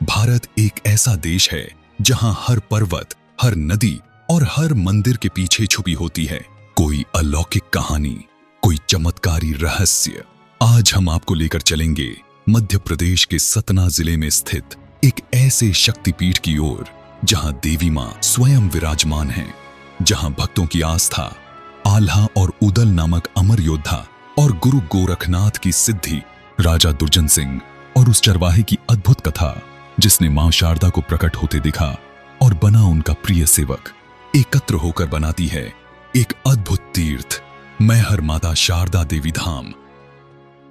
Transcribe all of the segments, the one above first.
भारत एक ऐसा देश है जहां हर पर्वत, हर नदी और हर मंदिर के पीछे छुपी होती है कोई अलौकिक कहानी, कोई चमत्कारी रहस्य। आज हम आपको लेकर चलेंगे मध्य प्रदेश के सतना जिले में स्थित एक ऐसे शक्तिपीठ की ओर जहां देवी मां स्वयं विराजमान हैं, जहां भक्तों की आस्था, आल्हा और उदल नामक अमर योद्धा और गुरु गोरखनाथ की सिद्धि, राजा दुर्जन सिंह और उस चरवाहे की अद्भुत कथा जिसने मां शारदा को प्रकट होते दिखा और बना उनका प्रिय सेवक, एकत्र होकर बनाती है एक अद्भुत तीर्थ, मैहर माता शारदा देवी धाम।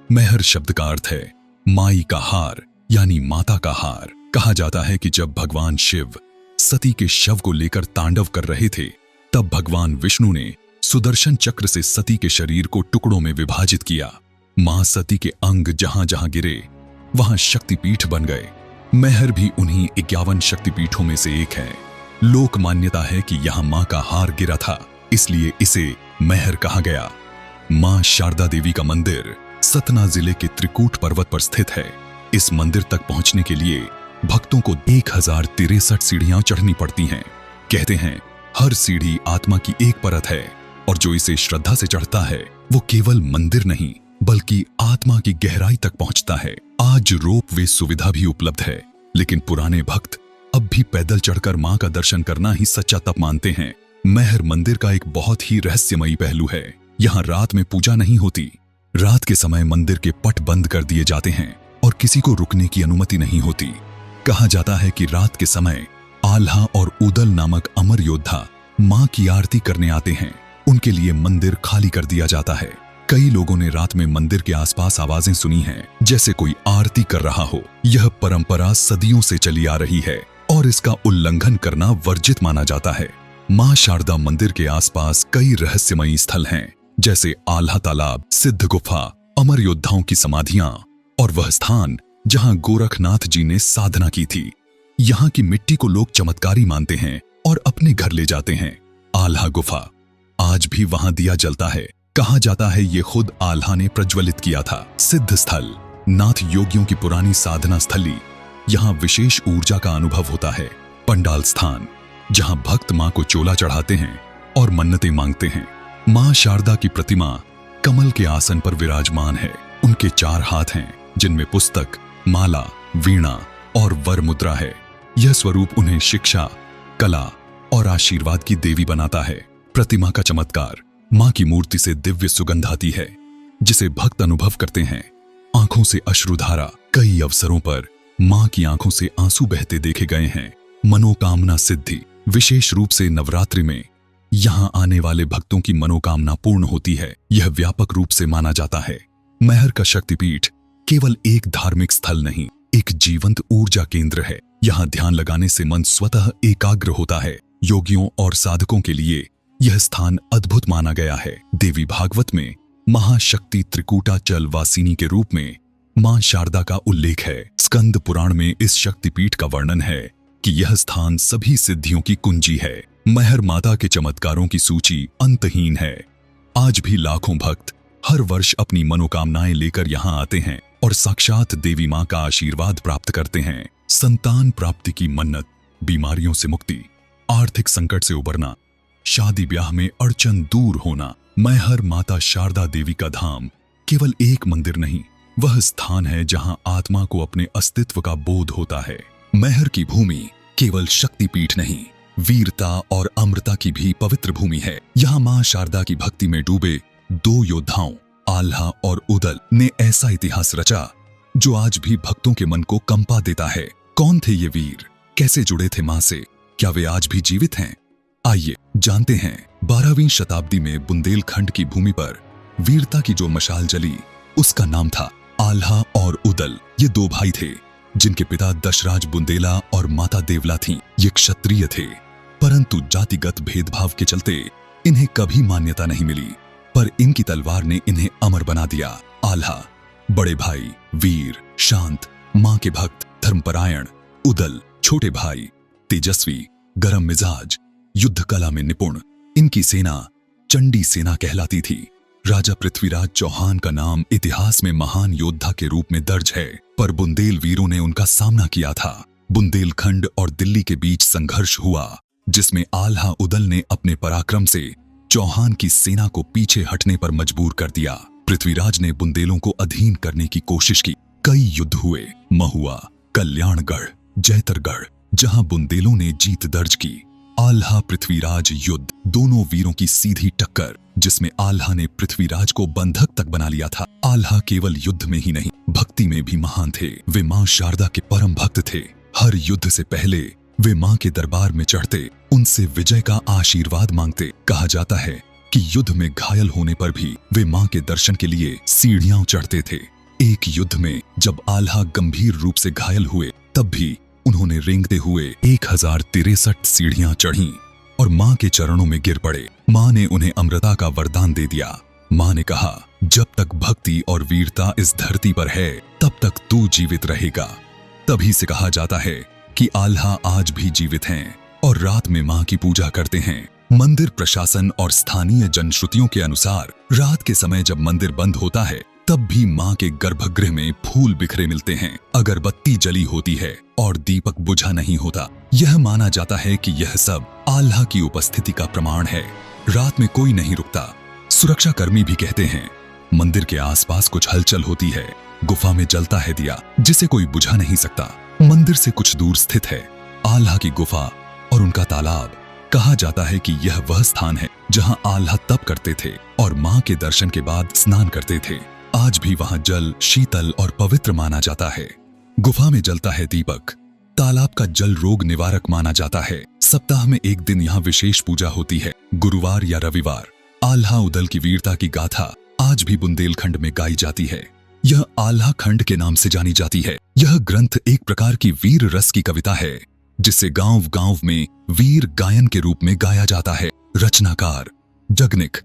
मैहर शब्द का अर्थ है माई का हार, यानी माता का हार। कहा जाता है कि जब भगवान शिव सती के शव को लेकर तांडव कर रहे थे, तब भगवान विष्णु ने सुदर्शन चक्र से सती के शरीर को टुकड़ों में विभाजित किया। मां सती के अंग जहां जहां गिरे वहां शक्तिपीठ बन गए। मैहर भी उन्हीं 51 शक्तिपीठों में से एक है। लोक मान्यता है कि यहां मां का हार गिरा था, इसलिए इसे मैहर कहा गया। मां शारदा देवी का मंदिर सतना जिले के त्रिकूट पर्वत पर स्थित है। इस मंदिर तक पहुंचने के लिए भक्तों को 1063 सीढ़ियां चढ़नी पड़ती हैं। कहते हैं हर सीढ़ी आत्मा की एक परत है और जो इसे श्रद्धा से चढ़ता है वो केवल मंदिर नहीं बल्कि आत्मा की गहराई तक पहुंचता है। आज रोपवे सुविधा भी उपलब्ध है, लेकिन पुराने भक्त अब भी पैदल चढ़कर मां का दर्शन करना ही सच्चा तप मानते हैं। मैहर मंदिर का एक बहुत ही रहस्यमयी पहलू है। यहाँ रात में पूजा नहीं होती। रात के समय मंदिर के पट बंद कर दिए जाते हैं और किसी को रुकने की अनुमति नहीं होती। कहा जाता है कि रात के समय आल्हा और उदल नामक अमर योद्धा मां की आरती करने आते हैं। उनके लिए मंदिर खाली कर दिया जाता है। कई लोगों ने रात में मंदिर के आसपास आवाजें सुनी हैं, जैसे कोई आरती कर रहा हो। यह परंपरा सदियों से चली आ रही है और इसका उल्लंघन करना वर्जित माना जाता है। मां शारदा मंदिर के आसपास कई रहस्यमयी स्थल हैं, जैसे आल्हा तालाब, सिद्ध गुफा, अमर योद्धाओं की समाधियां और वह स्थान जहां गोरखनाथ जी ने साधना की थी। यहाँ की मिट्टी को लोग चमत्कारी मानते हैं और अपने घर ले जाते हैं। आल्हा गुफा आज भी वहां दिया जलता है। कहा जाता है ये खुद आल्हा ने प्रज्वलित किया था। सिद्ध स्थल, नाथ योगियों की पुरानी साधना स्थली, यहाँ विशेष ऊर्जा का अनुभव होता है। पंडाल स्थान, जहाँ भक्त मां को चोला चढ़ाते हैं और मन्नतें मांगते हैं। मां शारदा की प्रतिमा कमल के आसन पर विराजमान है। उनके 4 हाथ हैं, जिनमें पुस्तक, माला, वीणा और वर मुद्रा है। यह स्वरूप उन्हें शिक्षा, कला और आशीर्वाद की देवी बनाता है। प्रतिमा का चमत्कार, मां की मूर्ति से दिव्य सुगंध आती है, जिसे भक्त अनुभव करते हैं। आंखों से अश्रुधारा, कई अवसरों पर मां की आंखों से आंसू बहते देखे गए हैं। मनोकामना सिद्धि, विशेष रूप से नवरात्रि में यहां आने वाले भक्तों की मनोकामना पूर्ण होती है। यह व्यापक रूप से माना जाता है। मैहर का शक्तिपीठ केवल एक धार्मिक स्थल नहीं, एक जीवंत ऊर्जा केंद्र है। यहाँ ध्यान लगाने से मन स्वतः एकाग्र होता है। योगियों और साधकों के लिए यह स्थान अद्भुत माना गया है। देवी भागवत में महाशक्ति त्रिकूटाचल वासिनी के रूप में मां शारदा का उल्लेख है। स्कंद पुराण में इस शक्तिपीठ का वर्णन है कि यह स्थान सभी सिद्धियों की कुंजी है। मैहर माता के चमत्कारों की सूची अंतहीन है। आज भी लाखों भक्त हर वर्ष अपनी मनोकामनाएं लेकर यहाँ आते हैं और साक्षात देवी मां का आशीर्वाद प्राप्त करते हैं। संतान प्राप्ति की मन्नत, बीमारियों से मुक्ति, आर्थिक संकट से उबरना, शादी ब्याह में अड़चन दूर होना। मैहर माता शारदा देवी का धाम केवल एक मंदिर नहीं, वह स्थान है जहां आत्मा को अपने अस्तित्व का बोध होता है। मैहर की भूमि केवल शक्तिपीठ नहीं, वीरता और अमरता की भी पवित्र भूमि है। यहाँ मां शारदा की भक्ति में डूबे 2 योद्धाओं, आल्हा और उदल ने ऐसा इतिहास रचा जो आज भी भक्तों के मन को कंपा देता है। कौन थे ये वीर? कैसे जुड़े थे मां से? क्या वे आज भी जीवित हैं? आइए जानते हैं। 12वीं शताब्दी में बुंदेलखंड की भूमि पर वीरता की जो मशाल जली, उसका नाम था आल्हा और उदल। ये 2 भाई थे जिनके पिता दशराज बुंदेला और माता देवला थीं। ये क्षत्रिय थे, परंतु जातिगत भेदभाव के चलते इन्हें कभी मान्यता नहीं मिली, पर इनकी तलवार ने इन्हें अमर बना दिया। आल्हा बड़े भाई, वीर, शांत, मां के भक्त, धर्मपरायण। उदल छोटे भाई, तेजस्वी, गरम मिजाज, युद्ध कला में निपुण। इनकी सेना चंडी सेना कहलाती थी। राजा पृथ्वीराज चौहान का नाम इतिहास में महान योद्धा के रूप में दर्ज है, पर बुंदेल वीरों ने उनका सामना किया था। बुंदेलखंड और दिल्ली के बीच संघर्ष हुआ, जिसमें आल्हा उदल ने अपने पराक्रम से चौहान की सेना को पीछे हटने पर मजबूर कर दिया। पृथ्वीराज ने बुंदेलों को अधीन करने की कोशिश की। कई युद्ध हुए, महुआ, कल्याणगढ़, जैतरगढ़, जहां बुंदेलों ने जीत दर्ज की। आल्हा पृथ्वीराज युद्ध, दोनों वीरों की सीधी टक्कर, जिसमें आल्हा ने पृथ्वीराज को बंधक तक बना लिया था। आल्हा केवल युद्ध में ही नहीं, भक्ति में भी महान थे। वे मां शारदा के परम भक्त थे। हर युद्ध से पहले वे मां के दरबार में चढ़ते, उनसे विजय का आशीर्वाद मांगते। कहा जाता है कि युद्ध में घायल होने पर भी वे मां के दर्शन के लिए सीढ़ियां चढ़ते थे। एक युद्ध में जब आल्हा गंभीर रूप से घायल हुए, तब भी उन्होंने रेंगते हुए 1063 सीढ़ियां चढ़ीं और मां के चरणों में गिर पड़े। मां ने उन्हें अमृता का वरदान दे दिया। मां ने कहा, जब तक भक्ति और वीरता इस धरती पर है, तब तक तू जीवित रहेगा। तभी से कहा जाता है कि आल्हा आज भी जीवित हैं और रात में मां की पूजा करते हैं। मंदिर प्रशासन और स्थानीय जनश्रुतियों के अनुसार रात के समय जब मंदिर बंद होता है, तब भी मां के गर्भगृह में फूल बिखरे मिलते हैं, अगरबत्ती जली होती है और दीपक बुझा नहीं होता। यह माना जाता है कि यह सब आल्हा की उपस्थिति का प्रमाण है। रात में कोई नहीं रुकता। सुरक्षा कर्मी भी कहते हैं, मंदिर के आसपास कुछ हलचल होती है। गुफा में जलता है दिया, जिसे कोई बुझा नहीं सकता। मंदिर से कुछ दूर स्थित है आल्हा की गुफा और उनका तालाब। कहा जाता है कि यह वह स्थान है जहां आल्हा तप करते थे और मां के दर्शन के बाद स्नान करते थे। आज भी वहां जल शीतल और पवित्र माना जाता है। गुफा में जलता है दीपक। तालाब का जल रोग निवारक माना जाता है। सप्ताह में एक दिन यहाँ विशेष पूजा होती है, गुरुवार या रविवार। आल्हा उदल की वीरता की गाथा आज भी बुंदेलखंड में गाई जाती है। यह आल्हा खंड के नाम से जानी जाती है। यह ग्रंथ एक प्रकार की वीर रस की कविता है, जिसे गांव-गांव में वीर गायन के रूप में गाया जाता है। रचनाकार जगनिक,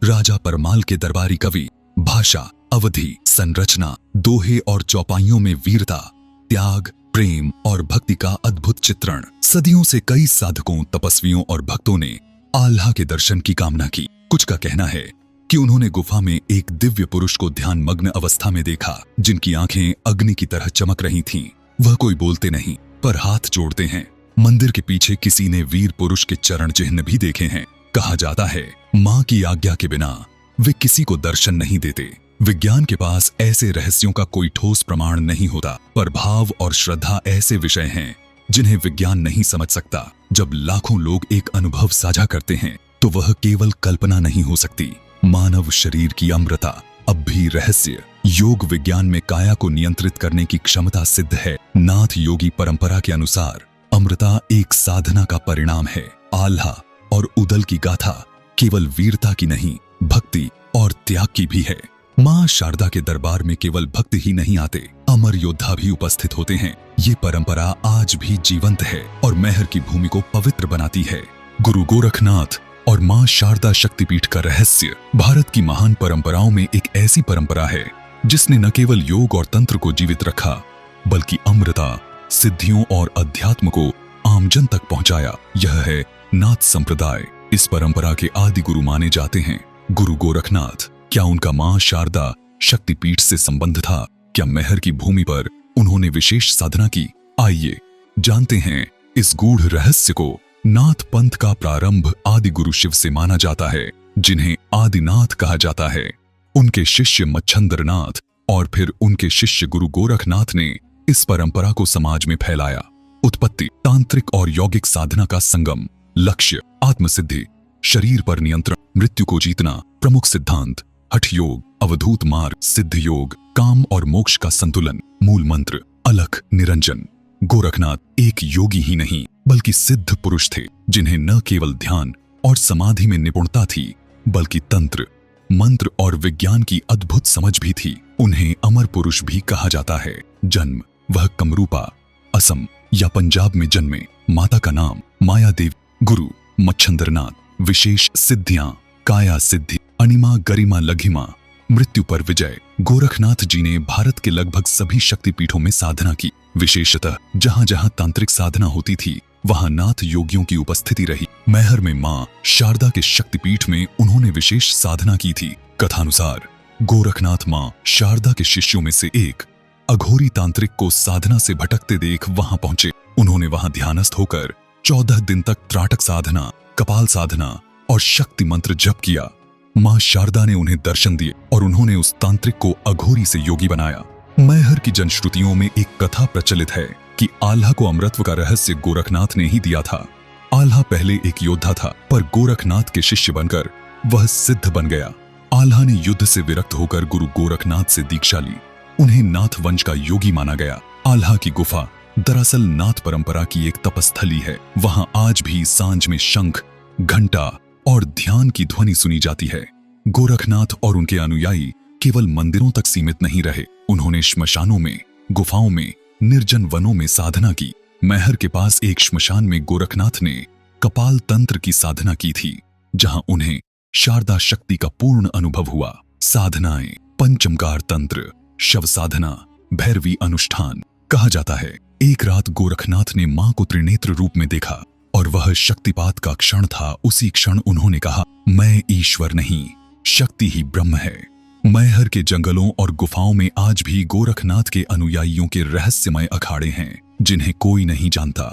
राजा परमाल के दरबारी कवि। भाषा अवधी। संरचना दोहे और चौपाइयों में वीरता, त्याग, प्रेम और भक्ति का अद्भुत चित्रण। सदियों से कई साधकों, तपस्वियों और भक्तों ने आल्हा के दर्शन की कामना की। कुछ का कहना है कि उन्होंने गुफा में एक दिव्य पुरुष को ध्यान मग्न अवस्था में देखा, जिनकी आंखें अग्नि की तरह चमक रही थीं। वह कोई बोलते नहीं, पर हाथ जोड़ते हैं। मंदिर के पीछे किसी ने वीर पुरुष के चरण चिन्ह भी देखे हैं। कहा जाता है, मां की आज्ञा के बिना वे किसी को दर्शन नहीं देते। विज्ञान के पास ऐसे रहस्यों का कोई ठोस प्रमाण नहीं होता, पर भाव और श्रद्धा ऐसे विषय हैं जिन्हें विज्ञान नहीं समझ सकता। जब लाखों लोग एक अनुभव साझा करते हैं, तो वह केवल कल्पना नहीं हो सकती। मानव शरीर की अमृता अब भी रहस्य। योग विज्ञान में काया को नियंत्रित करने की क्षमता सिद्ध है। नाथ योगी परंपरा के अनुसार अमृता एक साधना का परिणाम है। आल्हा और उदल की गाथा केवल वीरता की नहीं, भक्ति और त्याग की भी है। मां शारदा के दरबार में केवल भक्त ही नहीं आते, अमर योद्धा भी उपस्थित होते हैं। ये परंपरा आज भी जीवंत है और मैहर की भूमि को पवित्र बनाती है। गुरु गोरखनाथ और मां शारदा शक्तिपीठ का रहस्य भारत की महान परंपराओं में एक ऐसी परंपरा है जिसने न केवल योग और तंत्र को जीवित रखा, बल्कि अमृता, सिद्धियों और अध्यात्म को आमजन तक पहुंचाया। यह है नाथ संप्रदाय। इस परंपरा के आदि गुरु माने जाते हैं गुरु गोरखनाथ। क्या उनका मां शारदा शक्तिपीठ से संबंध था? क्या मैहर की भूमि पर उन्होंने विशेष साधना की? आइए जानते हैं इस गूढ़ रहस्य को। नाथ पंथ का प्रारंभ आदि गुरु शिव से माना जाता है, जिन्हें आदिनाथ कहा जाता है। उनके शिष्य मच्छंद्रनाथ और फिर उनके शिष्य गुरु गोरखनाथ ने इस परंपरा को समाज में फैलाया। उत्पत्ति तांत्रिक और यौगिक साधना का संगम। लक्ष्य आत्मसिद्धि, शरीर पर नियंत्रण, मृत्यु को जीतना। प्रमुख सिद्धांत हठ योग, अवधूत मार्ग, सिद्ध योग, काम और मोक्ष का संतुलन। मूल मंत्र अलख निरंजन। गोरखनाथ एक योगी ही नहीं, बल्कि सिद्ध पुरुष थे, जिन्हें न केवल ध्यान और समाधि में निपुणता थी, बल्कि तंत्र, मंत्र और विज्ञान की अद्भुत समझ भी थी। उन्हें अमर पुरुष भी कहा जाता है। जन्म वह कमरूपा, असम या पंजाब में जन्मे। माता का नाम माया देवी। गुरु मच्छंद्रनाथ। विशेष सिद्धियां काया सिद्धि, अणिमा, गरिमा, लघिमा, मृत्यु पर विजय। गोरखनाथ जी ने भारत के लगभग सभी शक्तिपीठों में साधना की। विशेषतः जहां जहां तांत्रिक साधना होती थी, वहां नाथ योगियों की उपस्थिति रही। मैहर में मां शारदा के शक्तिपीठ में उन्होंने विशेष साधना की थी। कथानुसार गोरखनाथ मां शारदा के शिष्यों में से एक अघोरी तांत्रिक को साधना से भटकते देख वहां पहुंचे। उन्होंने वहां ध्यानस्थ होकर 14 दिन तक त्राटक साधना, कपाल साधना और शक्ति मंत्र जप किया। मां शारदा ने उन्हें दर्शन दिए और उन्होंने उस तांत्रिक को अघोरी से योगी बनाया। मैहर की जनश्रुतियों में एक कथा प्रचलित है कि आल्हा को अमृतत्व का रहस्य गोरखनाथ ने ही दिया था। आल्हा पहले एक योद्धा था, पर गोरखनाथ के शिष्य बनकर वह सिद्ध बन गया। आल्हा ने युद्ध से विरक्त होकर गुरु गोरखनाथ से दीक्षा ली। उन्हें नाथ वंश का योगी माना गया। आल्हा की गुफा दरअसल नाथ परंपरा की एक तपस्थली है। वहां आज भी सांझ में शंख, घंटा और ध्यान की ध्वनि सुनी जाती है। गोरखनाथ और उनके अनुयायी केवल मंदिरों तक सीमित नहीं रहे। उन्होंने श्मशानों में, गुफाओं में, निर्जन वनों में साधना की। मैहर के पास एक श्मशान में गोरखनाथ ने कपाल तंत्र की साधना की थी, जहां उन्हें शारदा शक्ति का पूर्ण अनुभव हुआ। साधनाएं, पंचमकार तंत्र, शव साधना, भैरवी अनुष्ठान। कहा जाता है एक रात गोरखनाथ ने मां को त्रिनेत्र रूप में देखा और वह शक्तिपात का क्षण था। उसी क्षण उन्होंने कहा, मैं ईश्वर नहीं, शक्ति ही ब्रह्म है। मैहर के जंगलों और गुफाओं में आज भी गोरखनाथ के अनुयायियों के रहस्यमय अखाड़े हैं, जिन्हें कोई नहीं जानता।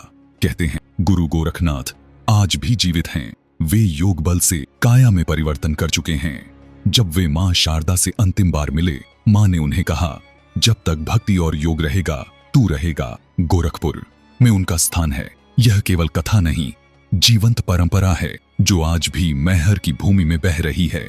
कहते हैं गुरु गोरखनाथ आज भी जीवित हैं। वे योग बल से काया में परिवर्तन कर चुके हैं। जब वे मां शारदा से अंतिम बार मिले, मां ने उन्हें कहा, जब तक भक्ति और योग रहेगा, तू रहेगा। गोरखपुर में उनका स्थान है। यह केवल कथा नहीं, जीवंत परंपरा है जो आज भी मैहर की भूमि में बह रही है।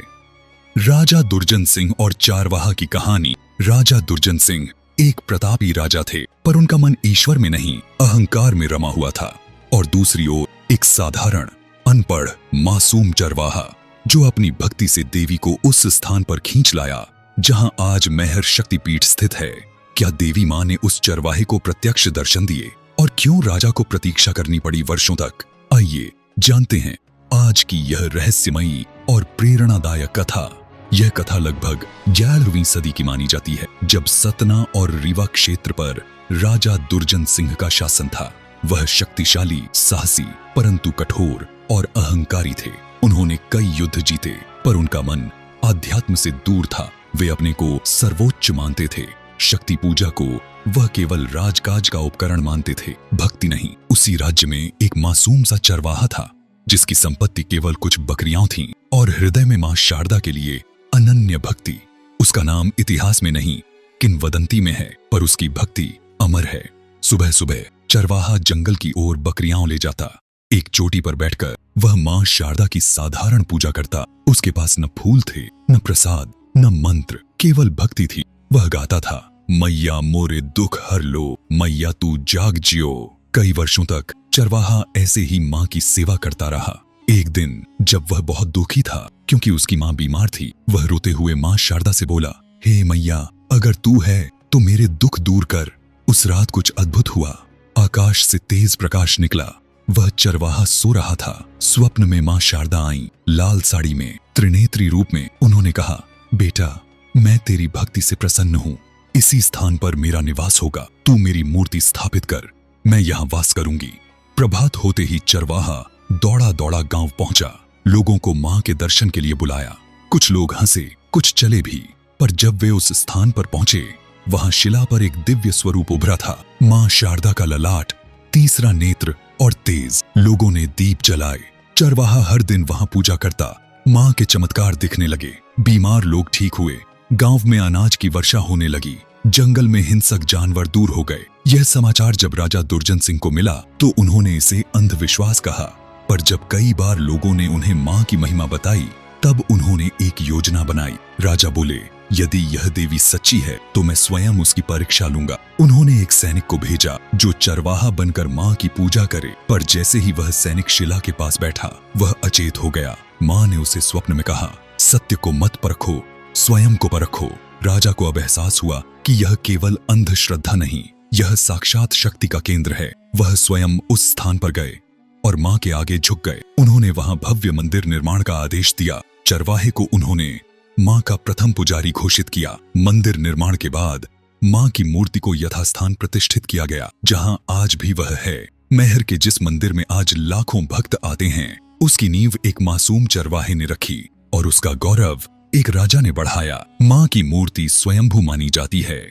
राजा दुर्जन सिंह और चारवाहा की कहानी। राजा दुर्जन सिंह एक प्रतापी राजा थे, पर उनका मन ईश्वर में नहीं, अहंकार में रमा हुआ था। और दूसरी ओर एक साधारण, अनपढ़, मासूम चरवाहा जो अपनी भक्ति से देवी को उस स्थान पर खींच लाया जहां आज मैहर शक्तिपीठ स्थित है। क्या देवी मां ने उस चरवाहे को प्रत्यक्ष दर्शन दिए, और क्यों राजा को प्रतीक्षा करनी पड़ी वर्षों तक? आइए जानते हैं आज की यह रहस्यमयी और प्रेरणादायक कथा। यह कथा लगभग 11वीं सदी की मानी जाती है, जब सतना और रीवा क्षेत्र पर राजा दुर्जन सिंह का शासन था। वह शक्तिशाली, साहसी, परंतु कठोर और अहंकारी थे। उन्होंने कई युद्ध जीते, पर उनका मन आध्यात्म से दूर था। वे अपने को सर्वोच्च मानते थे। शक्ति पूजा को वह केवल राजकाज का उपकरण मानते थे, भक्ति नहीं। उसी राज्य में एक मासूम सा चरवाहा था, जिसकी संपत्ति केवल कुछ बकरियां थीं और हृदय में मां शारदा के लिए अनन्य भक्ति। उसका नाम इतिहास में नहीं, किंवदंती में है, पर उसकी भक्ति अमर है। सुबह सुबह चरवाहा जंगल की ओर बकरियां ले जाता। एक चोटी पर बैठकर वह मां शारदा की साधारण पूजा करता। उसके पास न फूल थे, न प्रसाद, न मंत्र, केवल भक्ति थी। वह गाता था, मैया मोरे दुख हर लो, मैया तू जाग जियो। कई वर्षों तक चरवाहा ऐसे ही मां की सेवा करता रहा। एक दिन जब वह बहुत दुखी था क्योंकि उसकी मां बीमार थी, वह रोते हुए मां शारदा से बोला, हे मैया, अगर तू है तो मेरे दुख दूर कर। उस रात कुछ अद्भुत हुआ। आकाश से तेज प्रकाश निकला। वह चरवाहा सो रहा था। स्वप्न में मां शारदा आईं, लाल साड़ी में, त्रिनेत्री रूप में। उन्होंने कहा, बेटा, मैं तेरी भक्ति से प्रसन्न हूं। इसी स्थान पर मेरा निवास होगा। तू मेरी मूर्ति स्थापित कर, मैं यहाँ वास करूंगी। प्रभात होते ही चरवाहा दौड़ा दौड़ा गांव पहुंचा। लोगों को मां के दर्शन के लिए बुलाया। कुछ लोग हंसे, कुछ चले भी, पर जब वे उस स्थान पर पहुंचे, वहां शिला पर एक दिव्य स्वरूप उभरा था। मां शारदा का ललाट, तीसरा नेत्र और तेज। लोगों ने दीप जलाए। चरवाहा हर दिन वहां पूजा करता। मां के चमत्कार दिखने लगे। बीमार लोग ठीक हुए। गांव में अनाज की वर्षा होने लगी। जंगल में हिंसक जानवर दूर हो गए। यह समाचार जब राजा दुर्जन सिंह को मिला तो उन्होंने इसे अंधविश्वास कहा, पर जब कई बार लोगों ने उन्हें मां की महिमा बताई, तब उन्होंने एक योजना बनाई। राजा बोले, यदि यह देवी सच्ची है तो मैं स्वयं उसकी परीक्षा लूंगा। उन्होंने एक सैनिक को भेजा जो चरवाहा बनकर मां की पूजा करे, पर जैसे ही वह सैनिक शिला के पास बैठा, वह अचेत हो गया। मां ने उसे स्वप्न में कहा, सत्य को मत परखो, स्वयं को परखो। राजा को अब एहसास हुआ कि यह केवल अंधश्रद्धा नहीं, यह साक्षात शक्ति का केंद्र है। वह स्वयं उस स्थान पर गए और मां के आगे झुक गए। उन्होंने वहां भव्य मंदिर निर्माण का आदेश दिया। चरवाहे को उन्होंने मां का प्रथम पुजारी घोषित किया। मंदिर निर्माण के बाद मां की मूर्ति को यथास्थान प्रतिष्ठित किया गया, जहां आज भी वह है। मैहर के जिस मंदिर में आज लाखों भक्त आते हैं, उसकी नींव एक मासूम चरवाहे ने रखी और उसका गौरव एक राजा ने बढ़ाया। मां की मूर्ति स्वयंभू मानी जाती है।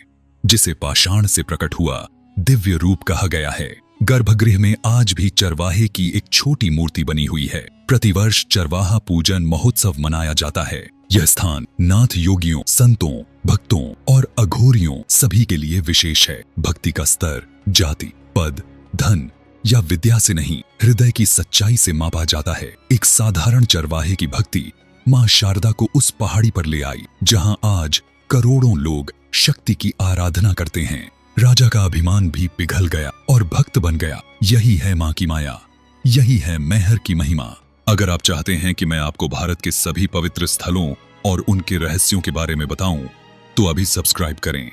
जिसे पाषाण से प्रकट हुआ दिव्य रूप कहा गया है। गर्भगृह में आज भी चरवाहे की एक छोटी मूर्ति बनी हुई है। प्रतिवर्ष चरवाहा पूजन महोत्सव मनाया जाता है। यह स्थान नाथ योगियों, संतों, भक्तों और अघोरियों सभी के लिए विशेष है। भक्ति का स्तर जाति, पद, धन या विद्या से नहीं, हृदय की सच्चाई से मापा जाता है। एक साधारण चरवाहे की भक्ति मां शारदा को उस पहाड़ी पर ले आई जहां आज करोड़ों लोग शक्ति की आराधना करते हैं। राजा का अभिमान भी पिघल गया और भक्त बन गया। यही है मां की माया, यही है मैहर की महिमा। अगर आप चाहते हैं कि मैं आपको भारत के सभी पवित्र स्थलों और उनके रहस्यों के बारे में बताऊं, तो अभी सब्सक्राइब करें।